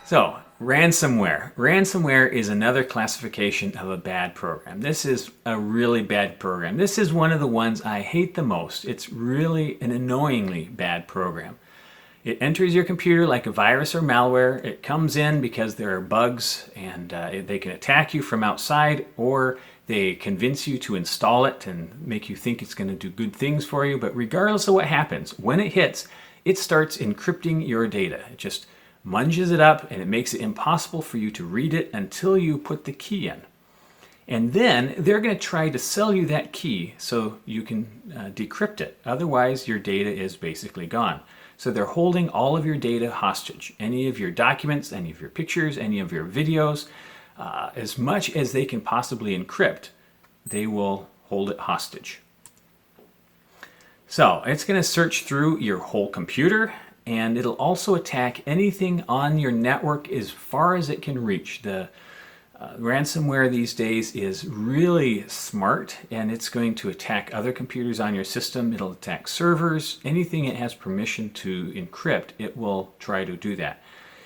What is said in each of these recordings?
So, ransomware. Ransomware is another classification of a bad program. This is a really bad program. This is one of the ones I hate the most. It's really an annoyingly bad program. It enters your computer like a virus or malware. It comes in because there are bugs and they can attack you from outside, or they convince you to install it and make you think it's going to do good things for you. But regardless of what happens, when it hits, it starts encrypting your data. It just munges it up and it makes it impossible for you to read it until you put the key in. And then they're going to try to sell you that key so you can decrypt it. Otherwise, your data is basically gone. So they're holding all of your data hostage. Any of your documents, any of your pictures, any of your videos, as much as they can possibly encrypt, they will hold it hostage. So it's going to search through your whole computer, and it'll also attack anything on your network as far as it can reach. The ransomware these days is really smart, and it's going to attack other computers on your system. It'll attack servers. Anything it has permission to encrypt, it will try to do that.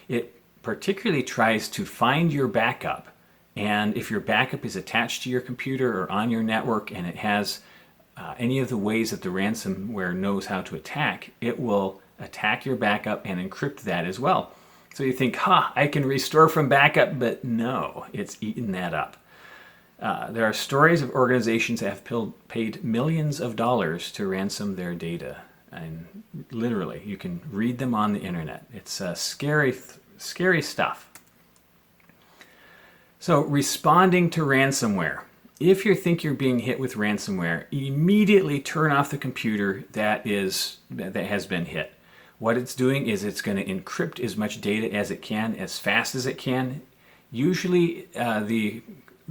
It particularly tries to find your backup, and if your backup is attached to your computer or on your network and it has any of the ways that the ransomware knows how to attack, it will attack your backup and encrypt that as well. So you think, I can restore from backup, but no, it's eaten that up. There are stories of organizations that have paid millions of dollars to ransom their data. And literally, you can read them on the internet. It's scary stuff. So responding to ransomware. If you think you're being hit with ransomware, immediately turn off the computer that has been hit. What it's doing is it's going to encrypt as much data as it can, as fast as it can. Usually the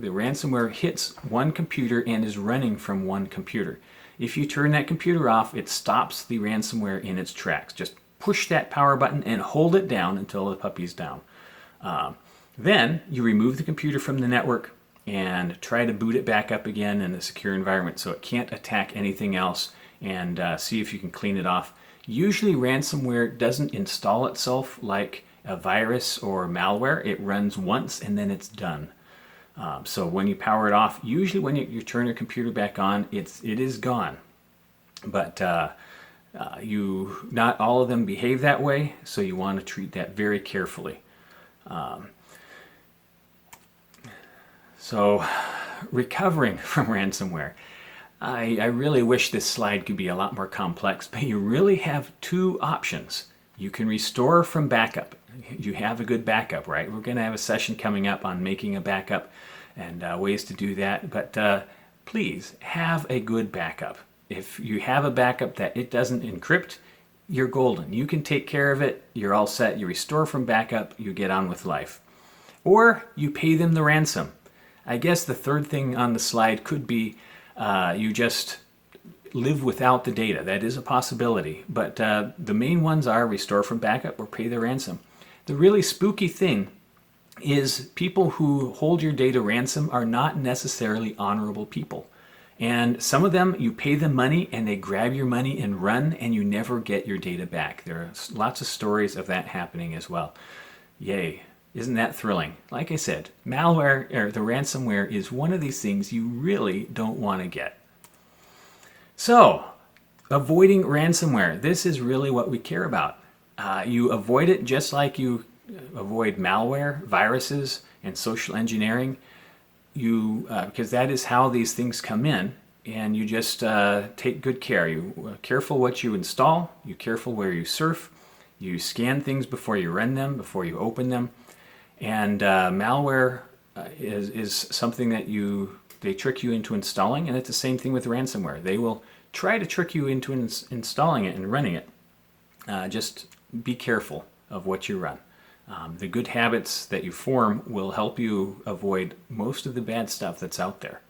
ransomware hits one computer and is running from one computer. If you turn that computer off, it stops the ransomware in its tracks. Just push that power button and hold it down until the puppy's down. Then you remove the computer from the network and try to boot it back up again in a secure environment so it can't attack anything else, and see if you can clean it off. Usually ransomware doesn't install itself like a virus or malware. It runs once and then it's done. So when you power it off, usually when you turn your computer back on, it is gone. But not all of them behave that way, so you want to treat that very carefully. So recovering from ransomware. I really wish this slide could be a lot more complex, but you really have two options. You can restore from backup. You have a good backup, right? We're going to have a session coming up on making a backup and ways to do that, but please have a good backup. If you have a backup that it doesn't encrypt, you're golden. You can take care of it. You're all set. You restore from backup. You get on with life. Or you pay them the ransom. I guess the third thing on the slide could be you just live without the data. That is a possibility. But the main ones are restore from backup or pay the ransom. The really spooky thing is people who hold your data ransom are not necessarily honorable people. And some of them, you pay them money and they grab your money and run, and you never get your data back. There are lots of stories of that happening as well. Yay. Isn't that thrilling? Like I said, malware, or the ransomware, is one of these things you really don't want to get. So, avoiding ransomware. This is really what we care about. You avoid it just like you avoid malware, viruses, and social engineering. Because that is how these things come in, and you just take good care. You careful what you install. You careful where you surf. You scan things before you run them, before you open them. And malware is something that they trick you into installing, and it's the same thing with ransomware. They will try to trick you into installing it and running it. Just be careful of what you run. The good habits that you form will help you avoid most of the bad stuff that's out there.